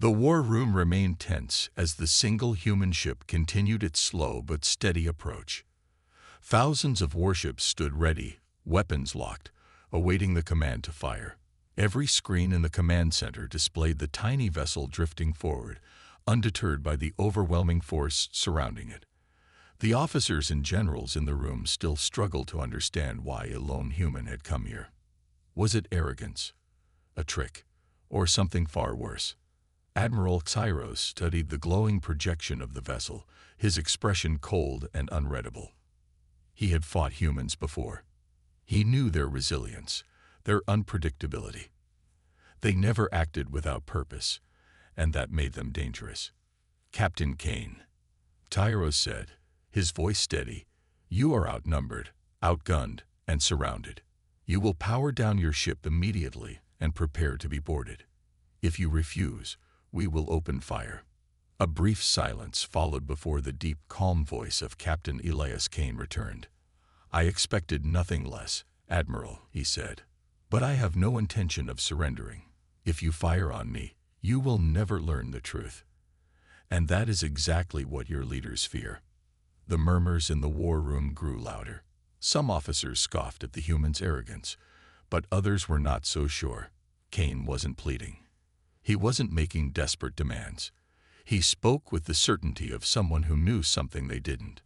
The war room remained tense as the single human ship continued its slow but steady approach. Thousands of warships stood ready, weapons locked, awaiting the command to fire. Every screen in the command center displayed the tiny vessel drifting forward, undeterred by the overwhelming force surrounding it. The officers and generals in the room still struggled to understand why a lone human had come here. Was it arrogance, a trick, or something far worse? Admiral Xyros studied the glowing projection of the vessel, his expression cold and unreadable. He had fought humans before. He knew their resilience, their unpredictability. They never acted without purpose, and that made them dangerous. "Captain Kane," Tyros said, his voice steady, "you are outnumbered, outgunned, and surrounded. You will power down your ship immediately and prepare to be boarded. If you refuse, we will open fire." A brief silence followed before the deep, calm voice of Captain Elias Kane returned. "I expected nothing less, Admiral," he said. "But I have no intention of surrendering. If you fire on me, you will never learn the truth. And that is exactly what your leaders fear." The murmurs in the war room grew louder. Some officers scoffed at the human's arrogance, but others were not so sure. Kane wasn't pleading. He wasn't making desperate demands. He spoke with the certainty of someone who knew something they didn't.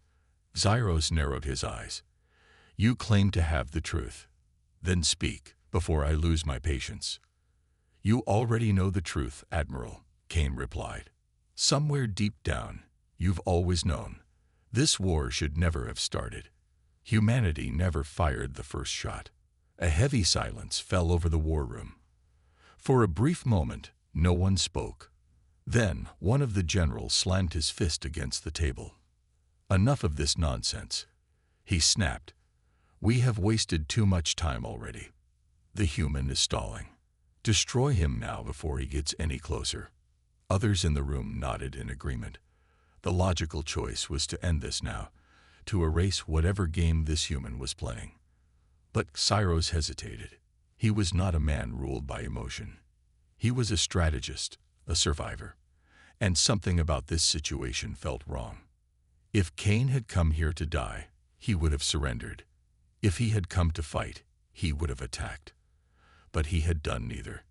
Xyros narrowed his eyes. "You claim to have the truth. Then speak, before I lose my patience." "You already know the truth, Admiral," Kane replied. "Somewhere deep down, you've always known. This war should never have started. Humanity never fired the first shot." A heavy silence fell over the war room. For a brief moment, no one spoke. Then one of the generals slammed his fist against the table. "Enough of this nonsense," he snapped. "We have wasted too much time already. The human is stalling. Destroy him now before he gets any closer." Others in the room nodded in agreement. The logical choice was to end this now, to erase whatever game this human was playing. But Xyros hesitated. He was not a man ruled by emotion. He was a strategist, a survivor, and something about this situation felt wrong. If Kane had come here to die, he would have surrendered. If he had come to fight, he would have attacked. But he had done neither.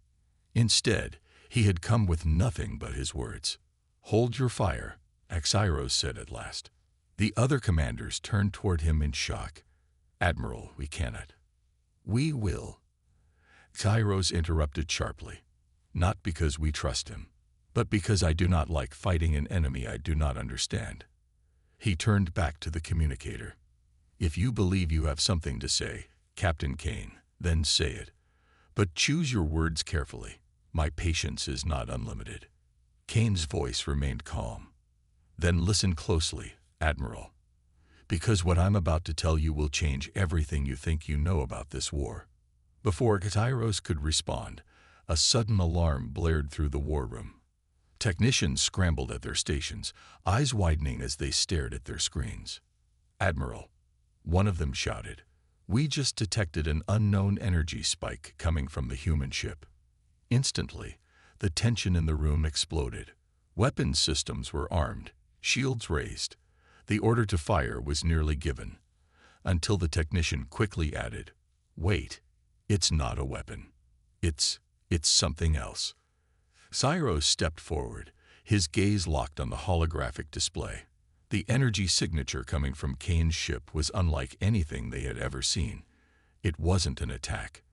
Instead, he had come with nothing but his words. "Hold your fire," Xyros said at last. The other commanders turned toward him in shock. "Admiral, we cannot." "We will," Xyros interrupted sharply. "Not because we trust him, but because I do not like fighting an enemy I do not understand." He turned back to the communicator. "If you believe you have something to say, Captain Kane, then say it. But choose your words carefully. My patience is not unlimited." Kane's voice remained calm. "Then listen closely, Admiral, because what I'm about to tell you will change everything you think you know about this war." Before Xyros could respond, a sudden alarm blared through the war room. Technicians scrambled at their stations, eyes widening as they stared at their screens. "Admiral," one of them shouted, "we just detected an unknown energy spike coming from the human ship." Instantly, the tension in the room exploded. Weapons systems were armed, shields raised. The order to fire was nearly given, until the technician quickly added, "Wait, it's not a weapon. It's something else." Xyros stepped forward, his gaze locked on the holographic display. The energy signature coming from Kane's ship was unlike anything they had ever seen. It wasn't an attack.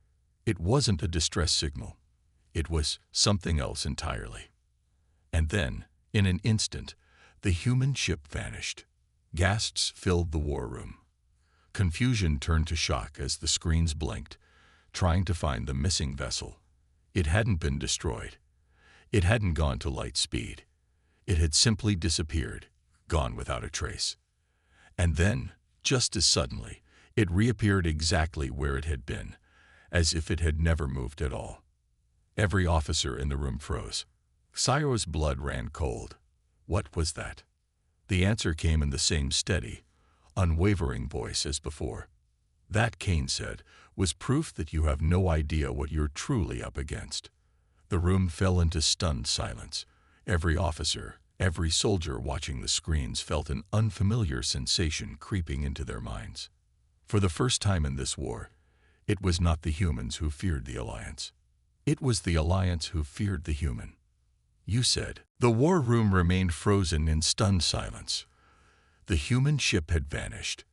It wasn't a distress signal. It was something else entirely. And then, in an instant, the human ship vanished. Gasps filled the war room. Confusion turned to shock as the screens blinked, trying to find the missing vessel. It hadn't been destroyed. It hadn't gone to light speed. It had simply disappeared, gone without a trace. And then, just as suddenly, it reappeared exactly where it had been, as if it had never moved at all. Every officer in the room froze. Xyros' blood ran cold. What was that? The answer came in the same steady, unwavering voice as before. "That," Kane said, "was proof that you have no idea what you're truly up against." The room fell into stunned silence. Every officer, every soldier watching the screens felt an unfamiliar sensation creeping into their minds. For the first time in this war, it was not the humans who feared the Alliance. It was the Alliance who feared the human. You said. The war room remained frozen in stunned silence. The human ship had vanished.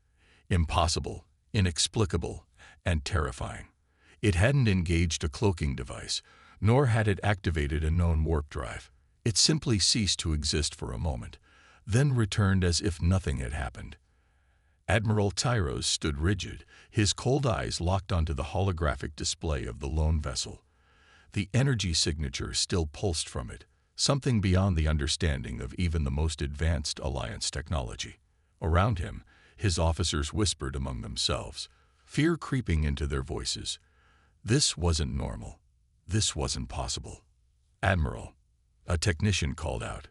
Impossible, inexplicable, and terrifying. It hadn't engaged a cloaking device, nor had it activated a known warp drive. It simply ceased to exist for a moment, then returned as if nothing had happened. Admiral Tyros stood rigid, his cold eyes locked onto the holographic display of the lone vessel. The energy signature still pulsed from it, something beyond the understanding of even the most advanced Alliance technology. Around him, his officers whispered among themselves, fear creeping into their voices. This wasn't normal. This wasn't possible. Admiral, a technician called out,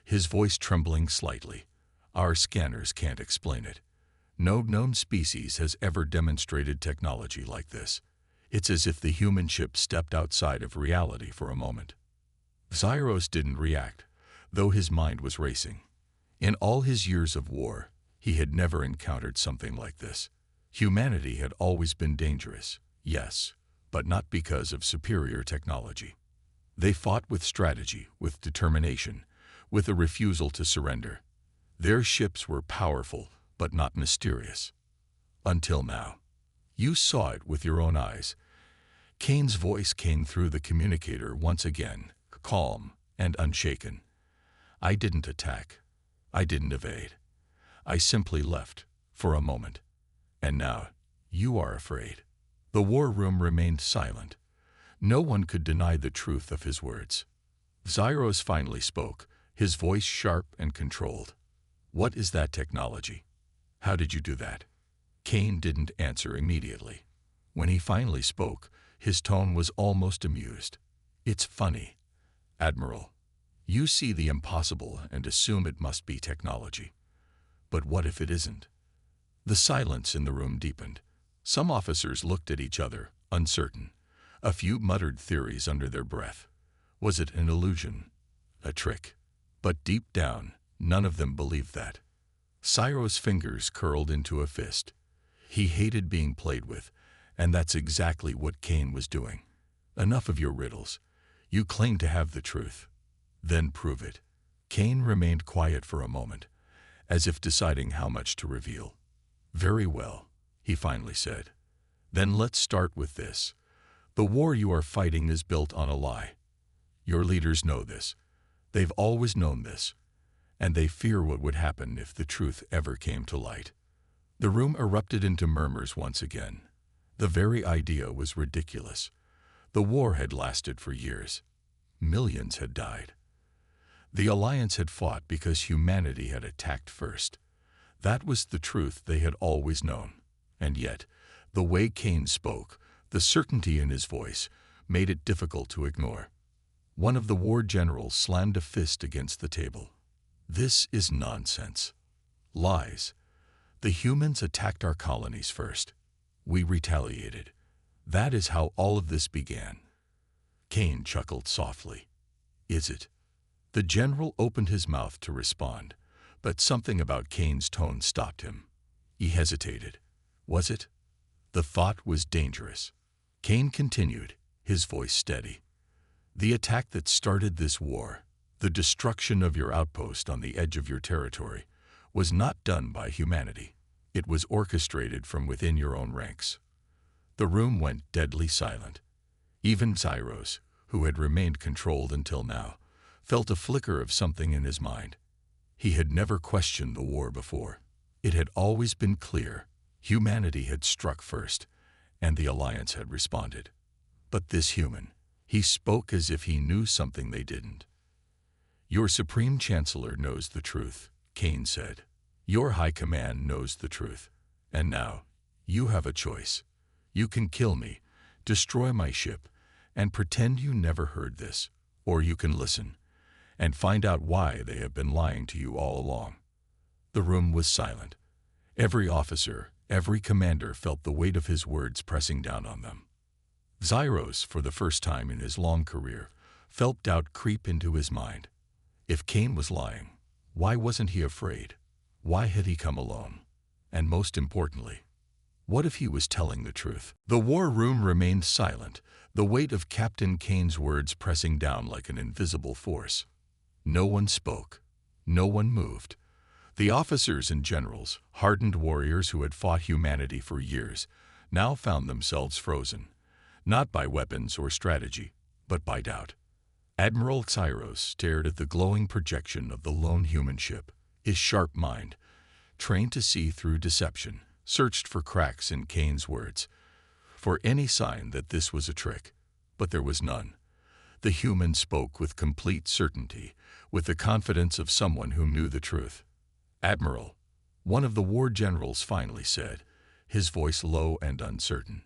his voice trembling slightly. Our scanners can't explain it. No known species has ever demonstrated technology like this. It's as if the human ship stepped outside of reality for a moment. Zyros didn't react, though his mind was racing. In all his years of war, he had never encountered something like this. Humanity had always been dangerous, yes, but not because of superior technology. They fought with strategy, with determination, with a refusal to surrender. Their ships were powerful, but not mysterious. Until now. You saw it with your own eyes. Kane's voice came through the communicator once again, calm and unshaken. I didn't attack. I didn't evade. I simply left, for a moment. And now, you are afraid. The war room remained silent. No one could deny the truth of his words. Zyros finally spoke, his voice sharp and controlled. What is that technology? How did you do that? Kane didn't answer immediately. When he finally spoke, his tone was almost amused. It's funny, Admiral. You see the impossible and assume it must be technology. But what if it isn't? The silence in the room deepened. Some officers looked at each other, uncertain. A few muttered theories under their breath. Was it an illusion? A trick? But deep down, none of them believed that. Cyro's fingers curled into a fist. He hated being played with, and that's exactly what Kane was doing. Enough of your riddles. You claim to have the truth. Then prove it. Kane remained quiet for a moment, as if deciding how much to reveal. Very well, he finally said. Then let's start with this. The war you are fighting is built on a lie. Your leaders know this. They've always known this. And they fear what would happen if the truth ever came to light. The room erupted into murmurs once again. The very idea was ridiculous. The war had lasted for years. Millions had died. The Alliance had fought because humanity had attacked first. That was the truth they had always known. And yet, the way Kane spoke, the certainty in his voice, made it difficult to ignore. One of the war generals slammed a fist against the table. This is nonsense. Lies. The humans attacked our colonies first. We retaliated. That is how all of this began. Kane chuckled softly. Is it? The general opened his mouth to respond, but something about Kane's tone stopped him. He hesitated. Was it? The thought was dangerous. Kane continued, his voice steady. The attack that started this war, the destruction of your outpost on the edge of your territory, was not done by humanity. It was orchestrated from within your own ranks. The room went deadly silent. Even Zyros, who had remained controlled until now, felt a flicker of something in his mind. He had never questioned the war before. It had always been clear. Humanity had struck first, and the Alliance had responded. But this human, he spoke as if he knew something they didn't. Your Supreme Chancellor knows the truth, Kane said. Your High Command knows the truth. And now, you have a choice. You can kill me, destroy my ship, and pretend you never heard this, or you can listen and find out why they have been lying to you all along. The room was silent. Every officer, every commander felt the weight of his words pressing down on them. Zyros, for the first time in his long career, felt doubt creep into his mind. If Kane was lying, why wasn't he afraid? Why had he come alone? And most importantly, what if he was telling the truth? The war room remained silent, the weight of Captain Kane's words pressing down like an invisible force. No one spoke. No one moved. The officers and generals, hardened warriors who had fought humanity for years, now found themselves frozen, not by weapons or strategy, but by doubt. Admiral Xyros stared at the glowing projection of the lone human ship. His sharp mind, trained to see through deception, searched for cracks in Kane's words, for any sign that this was a trick. But there was none. The human spoke with complete certainty, with the confidence of someone who knew the truth. "Admiral," one of the war generals finally said, his voice low and uncertain,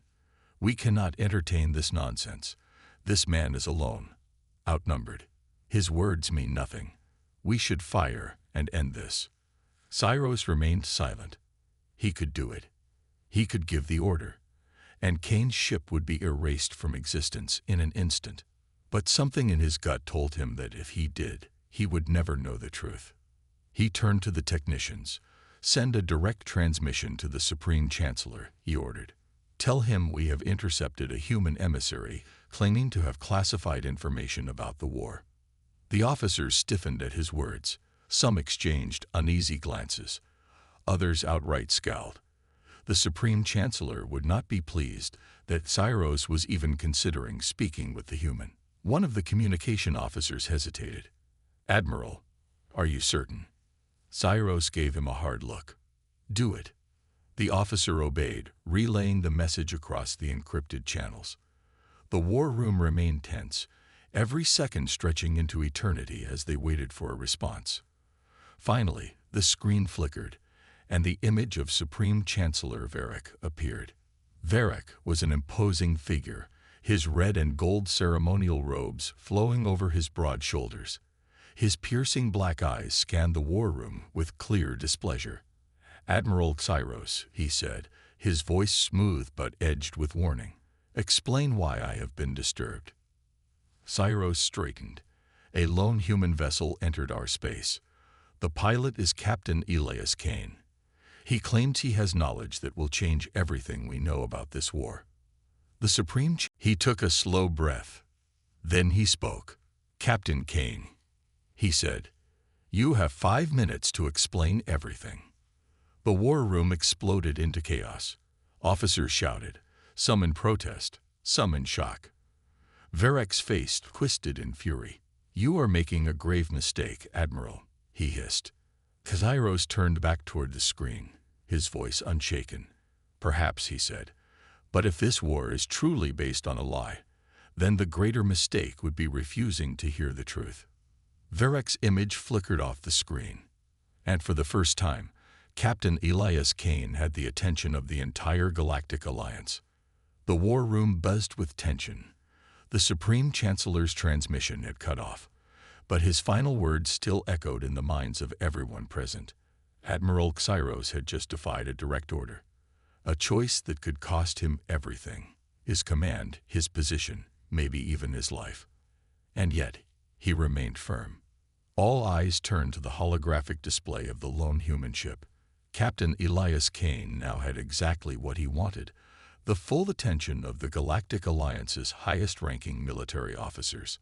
"we cannot entertain this nonsense. This man is alone, outnumbered. His words mean nothing. We should fire and end this." Xyros remained silent. He could do it. He could give the order, and Kane's ship would be erased from existence in an instant. But something in his gut told him that if he did, he would never know the truth. He turned to the technicians. "Send a direct transmission to the Supreme Chancellor," he ordered. "Tell him we have intercepted a human emissary claiming to have classified information about the war." The officers stiffened at his words. Some exchanged uneasy glances. Others outright scowled. The Supreme Chancellor would not be pleased that Xyros was even considering speaking with the human. One of the communication officers hesitated. "Admiral, are you certain?" Xyros gave him a hard look. "Do it." The officer obeyed, relaying the message across the encrypted channels. The war room remained tense, every second stretching into eternity as they waited for a response. Finally, the screen flickered, and the image of Supreme Chancellor Varric appeared. Varric was an imposing figure, his red and gold ceremonial robes flowing over his broad shoulders. His piercing black eyes scanned the war room with clear displeasure. "Admiral Xyros," he said, his voice smooth but edged with warning, "explain why I have been disturbed." Xyros straightened. "A lone human vessel entered our space. The pilot is Captain Elias Kane. He claims he has knowledge that will change everything we know about this war." The Supreme He took a slow breath. Then he spoke. "Captain Kane," he said, "you have 5 minutes to explain everything." The war room exploded into chaos. Officers shouted, some in protest, some in shock. Varric's face twisted in fury. "You are making a grave mistake, Admiral," he hissed. Xyros turned back toward the screen, his voice unshaken. "Perhaps," he said, "but if this war is truly based on a lie, then the greater mistake would be refusing to hear the truth." Varric's image flickered off the screen, and for the first time, Captain Elias Kane had the attention of the entire Galactic Alliance. The war room buzzed with tension. The Supreme Chancellor's transmission had cut off, but his final words still echoed in the minds of everyone present. Admiral Xyros had just defied a direct order, a choice that could cost him everything: his command, his position, maybe even his life. And yet, he remained firm. All eyes turned to the holographic display of the lone human ship. Captain Elias Kane now had exactly what he wanted: the full attention of the Galactic Alliance's highest-ranking military officers.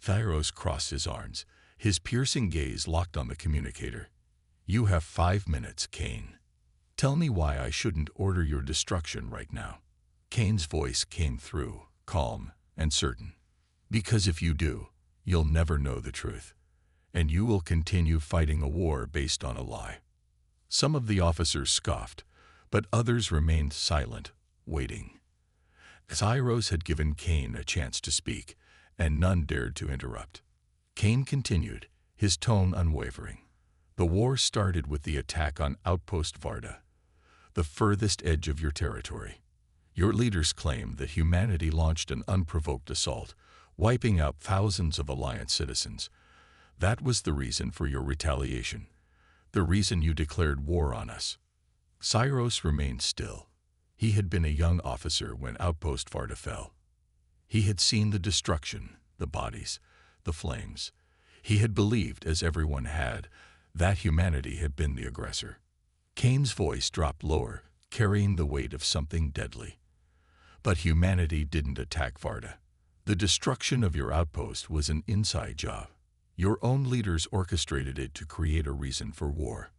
Xyros crossed his arms, his piercing gaze locked on the communicator. "You have 5 minutes, Kane. Tell me why I shouldn't order your destruction right now." Kane's voice came through, calm and certain. "Because if you do, you'll never know the truth, and you will continue fighting a war based on a lie." Some of the officers scoffed, but others remained silent, waiting. Xyros had given Kane a chance to speak, and none dared to interrupt. Kane continued, his tone unwavering. "The war started with the attack on Outpost Varda, the furthest edge of your territory. Your leaders claimed that humanity launched an unprovoked assault, wiping out thousands of Alliance citizens. That was the reason for your retaliation, the reason you declared war on us." Xyros remained still. He had been a young officer when Outpost Varda fell. He had seen the destruction, the bodies, the flames. He had believed, as everyone had, that humanity had been the aggressor. Kane's voice dropped lower, carrying the weight of something deadly. But humanity didn't attack Varda. The destruction of your outpost was an inside job. Your own leaders orchestrated it to create a reason for war.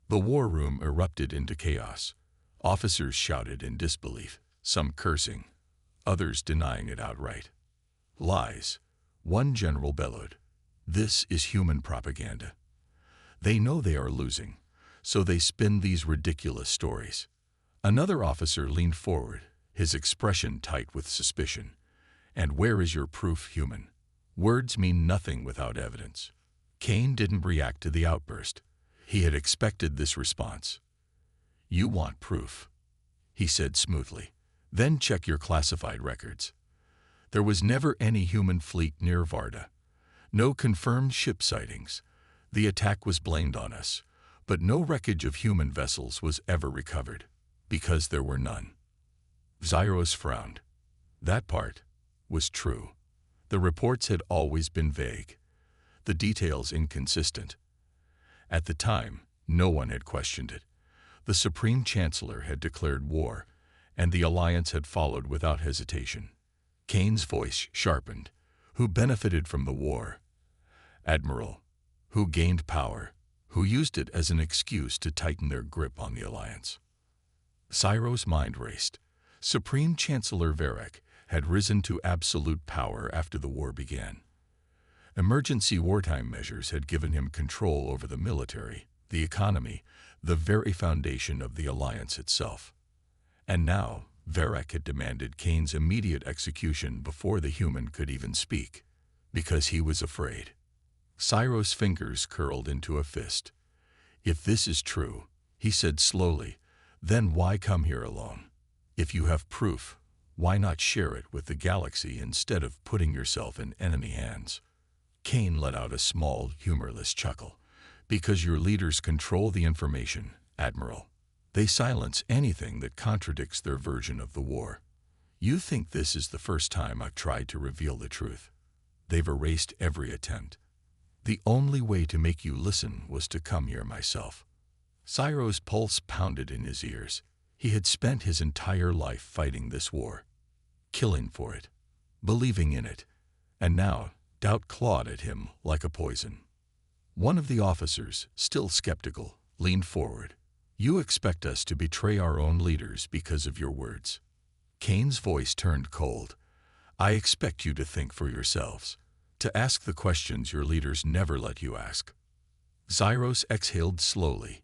The war room erupted into chaos. Officers shouted in disbelief, some cursing, others denying it outright. Lies. One general bellowed. This is human propaganda. They know they are losing, so they spin these ridiculous stories. Another officer leaned forward, his expression tight with suspicion. And where is your proof, human? Words mean nothing without evidence. Kane didn't react to the outburst. He had expected this response. You want proof, he said smoothly. Then check your classified records. There was never any human fleet near Varda. No confirmed ship sightings. The attack was blamed on us, but no wreckage of human vessels was ever recovered, because there were none. Zyros frowned. That part was true. The reports had always been vague, the details inconsistent. At the time, no one had questioned it. The Supreme Chancellor had declared war, and the Alliance had followed without hesitation. Kane's voice sharpened. Who benefited from the war? Admiral. Who gained power? Who used it as an excuse to tighten their grip on the Alliance? Cyro's mind raced. Supreme Chancellor Varek had risen to absolute power after the war began. Emergency wartime measures had given him control over the military, the economy, the very foundation of the Alliance itself. And now, Varek had demanded Kane's immediate execution before the human could even speak, because he was afraid. Cyro's fingers curled into a fist. If this is true, he said slowly, then why come here alone? If you have proof, why not share it with the galaxy instead of putting yourself in enemy hands? Kane let out a small, humorless chuckle. Because your leaders control the information, Admiral. They silence anything that contradicts their version of the war. You think this is the first time I've tried to reveal the truth. They've erased every attempt. The only way to make you listen was to come here myself. Cyro's pulse pounded in his ears. He had spent his entire life fighting this war, killing for it, believing in it, and now doubt clawed at him like a poison. One of the officers, still skeptical, leaned forward. You expect us to betray our own leaders because of your words. Kane's voice turned cold. I expect you to think for yourselves, to ask the questions your leaders never let you ask. Zyros exhaled slowly.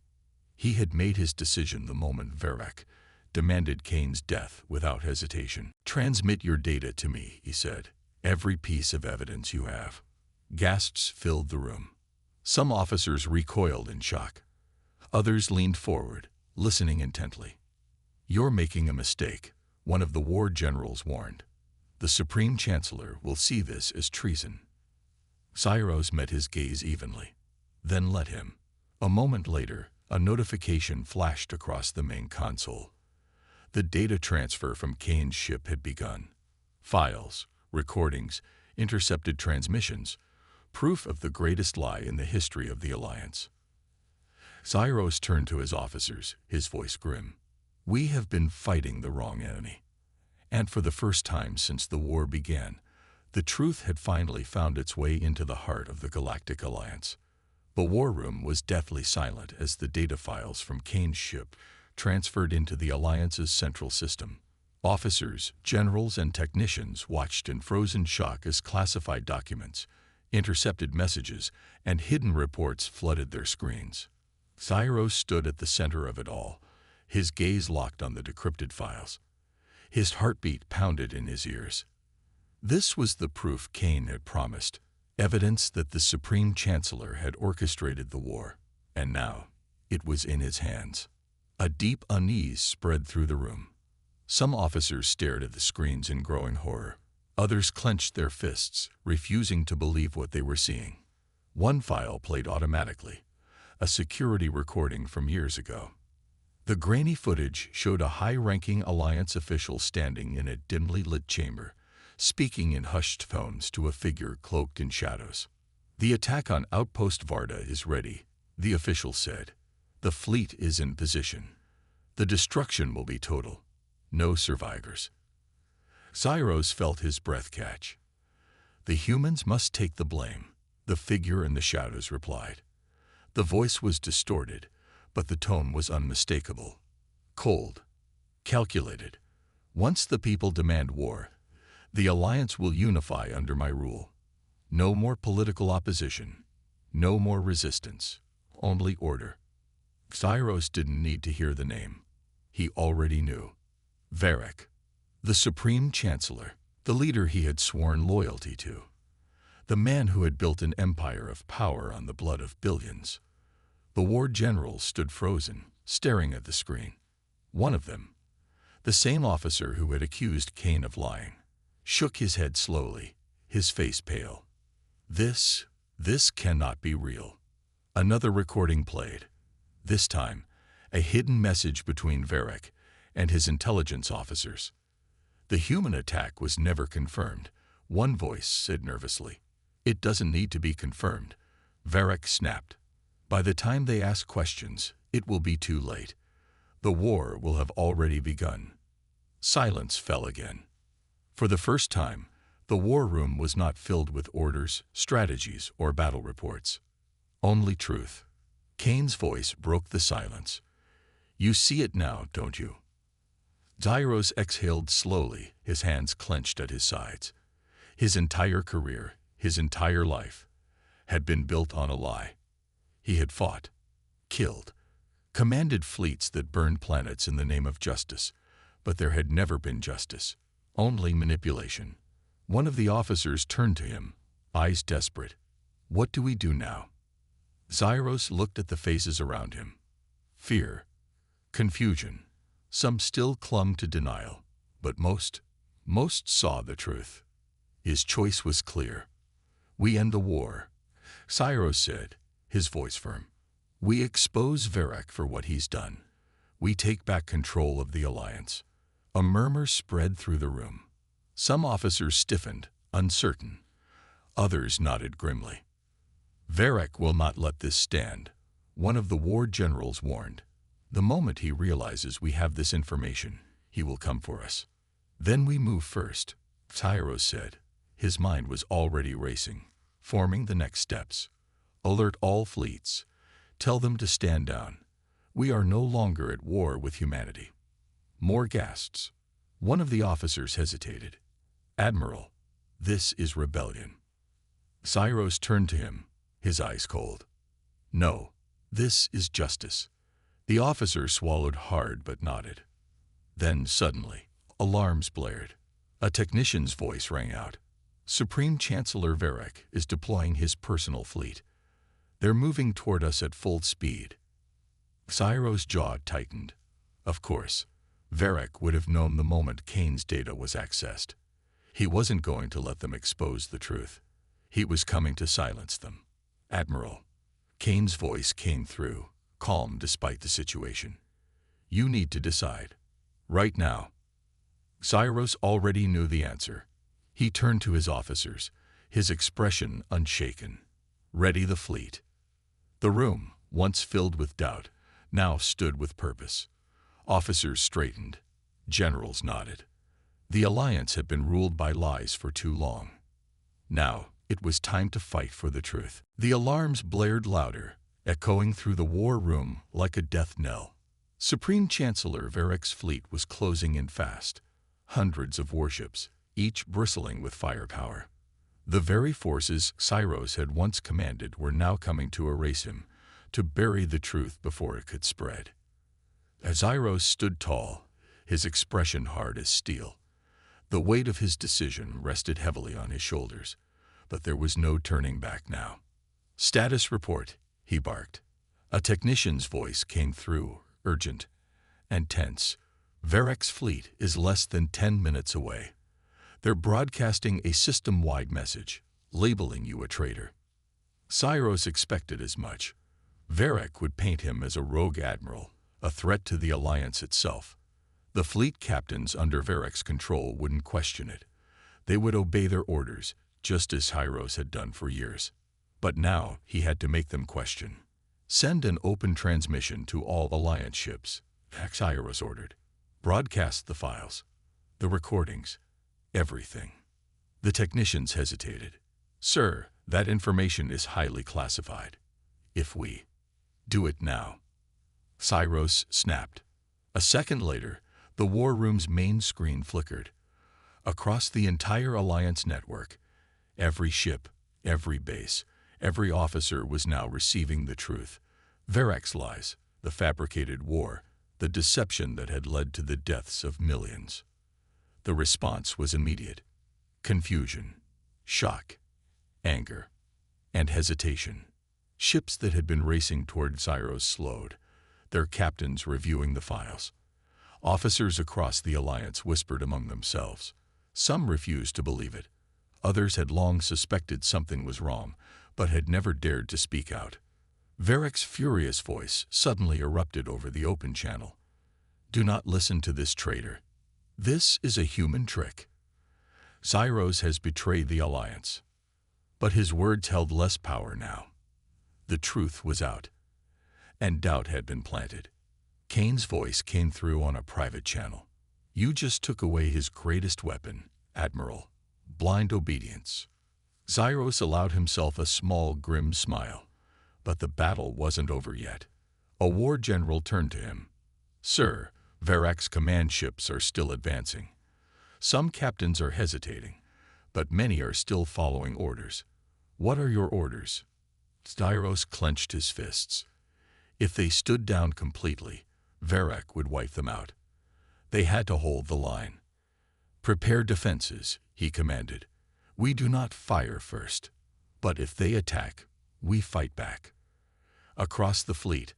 He had made his decision the moment Varek demanded Kane's death without hesitation. Transmit your data to me, he said. Every piece of evidence you have. Gasps filled the room. Some officers recoiled in shock. Others leaned forward, listening intently. You're making a mistake, one of the war generals warned. The Supreme Chancellor will see this as treason. Cyros met his gaze evenly. Then let him. A moment later, a notification flashed across the main console. The data transfer from Kane's ship had begun. Files, recordings, intercepted transmissions, proof of the greatest lie in the history of the Alliance. Cyros turned to his officers, his voice grim. We have been fighting the wrong enemy. And for the first time since the war began, the truth had finally found its way into the heart of the Galactic Alliance. The war room was deathly silent as the data files from Kane's ship transferred into the Alliance's central system. Officers, generals, and technicians watched in frozen shock as classified documents, intercepted messages, and hidden reports flooded their screens. Cyros stood at the center of it all, his gaze locked on the decrypted files. His heartbeat pounded in his ears. This was the proof Kane had promised, evidence that the Supreme Chancellor had orchestrated the war, and now it was in his hands. A deep unease spread through the room. Some officers stared at the screens in growing horror. Others clenched their fists, refusing to believe what they were seeing. One file played automatically, a security recording from years ago. The grainy footage showed a high-ranking Alliance official standing in a dimly lit chamber, speaking in hushed tones to a figure cloaked in shadows. The attack on Outpost Varda is ready, the official said. The fleet is in position. The destruction will be total. No survivors. Zyros felt his breath catch. The humans must take the blame, the figure in the shadows replied. The voice was distorted, but the tone was unmistakable. Cold. Calculated. Once the people demand war, the Alliance will unify under my rule. No more political opposition. No more resistance. Only order. Zyros didn't need to hear the name. He already knew. Varric. The Supreme Chancellor. The leader he had sworn loyalty to. The man who had built an empire of power on the blood of billions. The war generals stood frozen, staring at the screen. One of them, the same officer who had accused Kane of lying, shook his head slowly, his face pale. This cannot be real. Another recording played. This time, a hidden message between Varric and his intelligence officers. The human attack was never confirmed, one voice said nervously. It doesn't need to be confirmed. Varric snapped. By the time they ask questions, it will be too late. The war will have already begun. Silence fell again. For the first time, the war room was not filled with orders, strategies, or battle reports. Only truth. Kane's voice broke the silence. You see it now, don't you? Zyros exhaled slowly, his hands clenched at his sides. His entire career, his entire life, had been built on a lie. He had fought, killed, commanded fleets that burned planets in the name of justice, but there had never been justice, only manipulation. One of the officers turned to him, eyes desperate. What do we do now? Zyros looked at the faces around him. Fear, confusion. Some still clung to denial, but most saw the truth. His choice was clear. We end the war, Zyros said, his voice firm. We expose Varric for what he's done. We take back control of the Alliance. A murmur spread through the room. Some officers stiffened, uncertain. Others nodded grimly. Varric will not let this stand, one of the war generals warned. The moment he realizes we have this information, he will come for us. Then we move first, Zyros said. His mind was already racing, forming the next steps. Alert all fleets. Tell them to stand down. We are no longer at war with humanity. More gasps. One of the officers hesitated. Admiral, this is rebellion. Zyros turned to him, his eyes cold. No, this is justice. The officer swallowed hard but nodded. Then suddenly, alarms blared. A technician's voice rang out. Supreme Chancellor Varric is deploying his personal fleet. They're moving toward us at full speed. Zyros' jaw tightened. Of course, Varric would have known the moment Kane's data was accessed. He wasn't going to let them expose the truth. He was coming to silence them. Admiral. Kane's voice came through, calm despite the situation. You need to decide. Right now. Zyros already knew the answer. He turned to his officers, his expression unshaken. Ready the fleet. The room, once filled with doubt, now stood with purpose. Officers straightened. Generals nodded. The Alliance had been ruled by lies for too long. Now, it was time to fight for the truth. The alarms blared louder, echoing through the war room like a death knell. Supreme Chancellor Varric's fleet was closing in fast. Hundreds of warships, each bristling with firepower. The very forces Zyros had once commanded were now coming to erase him, to bury the truth before it could spread. As Zyros stood tall, his expression hard as steel. The weight of his decision rested heavily on his shoulders, but there was no turning back now. Status report, he barked. A technician's voice came through, urgent and tense. Varric's fleet is less than 10 minutes away. They're broadcasting a system-wide message, labeling you a traitor. Zyros expected as much. Varric would paint him as a rogue admiral, a threat to the Alliance itself. The fleet captains under Varric's control wouldn't question it. They would obey their orders, just as Zyros had done for years. But now he had to make them question. Send an open transmission to all Alliance ships, Cyrus ordered. Broadcast the files, the recordings, everything. The technicians hesitated. Sir, that information is highly classified. If we do it now. Cyrus snapped. A second later, the war room's main screen flickered. Across the entire Alliance network, every ship, every base, every officer was now receiving the truth. Varroc's lies, the fabricated war, the deception that had led to the deaths of millions. The response was immediate. Confusion, shock, anger, and hesitation. Ships that had been racing toward Cyrus slowed, their captains reviewing the files. Officers across the Alliance whispered among themselves. Some refused to believe it. Others had long suspected something was wrong, but had never dared to speak out. Varroc's furious voice suddenly erupted over the open channel. Do not listen to this traitor. This is a human trick. Cyrus has betrayed the Alliance. But his words held less power now. The truth was out, and doubt had been planted. Kane's voice came through on a private channel. You just took away his greatest weapon, Admiral. Blind obedience. Cyrus allowed himself a small, grim smile. But the battle wasn't over yet. A war general turned to him. Sir, Varroc's command ships are still advancing. Some captains are hesitating, but many are still following orders. What are your orders? Cyrus clenched his fists. If they stood down completely, Varroc would wipe them out. They had to hold the line. Prepare defenses, he commanded. We do not fire first, but if they attack, we fight back. Across the fleet,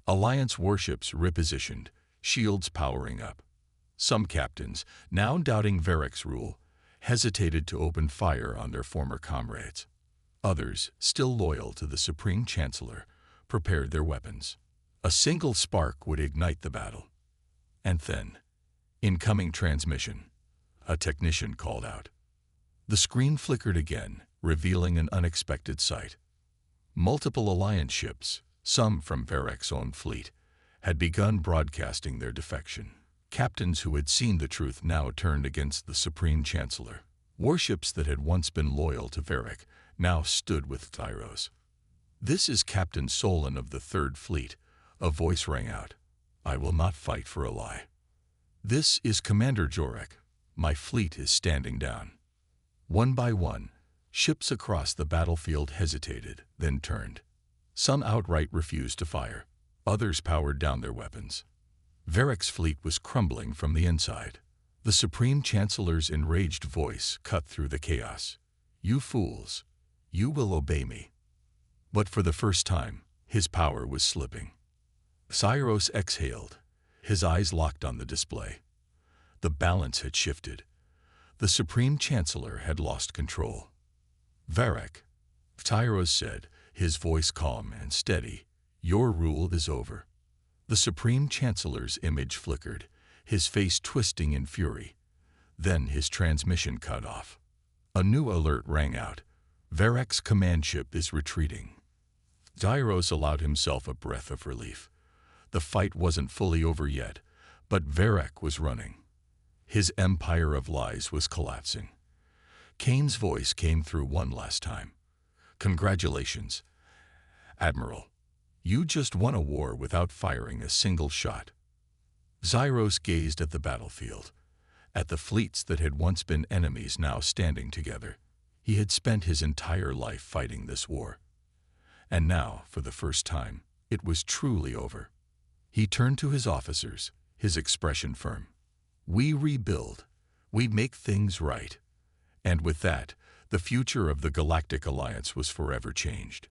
Alliance warships repositioned, shields powering up. Some captains, now doubting Varroc's rule, hesitated to open fire on their former comrades. Others, still loyal to the Supreme Chancellor, prepared their weapons. A single spark would ignite the battle. And then, incoming transmission, a technician called out. The screen flickered again, revealing an unexpected sight. Multiple Alliance ships, some from Varroc's own fleet, had begun broadcasting their defection. Captains who had seen the truth now turned against the Supreme Chancellor. Warships that had once been loyal to Varroc now stood with Cyrus. This is Captain Solon of the Third Fleet, a voice rang out. I will not fight for a lie. This is Commander Jorek. My fleet is standing down. One by one, ships across the battlefield hesitated, then turned. Some outright refused to fire. Others powered down their weapons. Varroc's fleet was crumbling from the inside. The Supreme Chancellor's enraged voice cut through the chaos. You fools, you will obey me. But for the first time, his power was slipping. Cyrus exhaled, his eyes locked on the display. The balance had shifted. The Supreme Chancellor had lost control. Varroc, Cyrus said, his voice calm and steady, your rule is over. The Supreme Chancellor's image flickered, his face twisting in fury. Then his transmission cut off. A new alert rang out. Varroc's command ship is retreating. Cyrus allowed himself a breath of relief. The fight wasn't fully over yet, but Varroc was running. His empire of lies was collapsing. Kane's voice came through one last time. Congratulations, Admiral. You just won a war without firing a single shot. Cyrus gazed at the battlefield, at the fleets that had once been enemies now standing together. He had spent his entire life fighting this war. And now, for the first time, it was truly over. He turned to his officers, his expression firm. We rebuild. We make things right. And with that, the future of the Galactic Alliance was forever changed.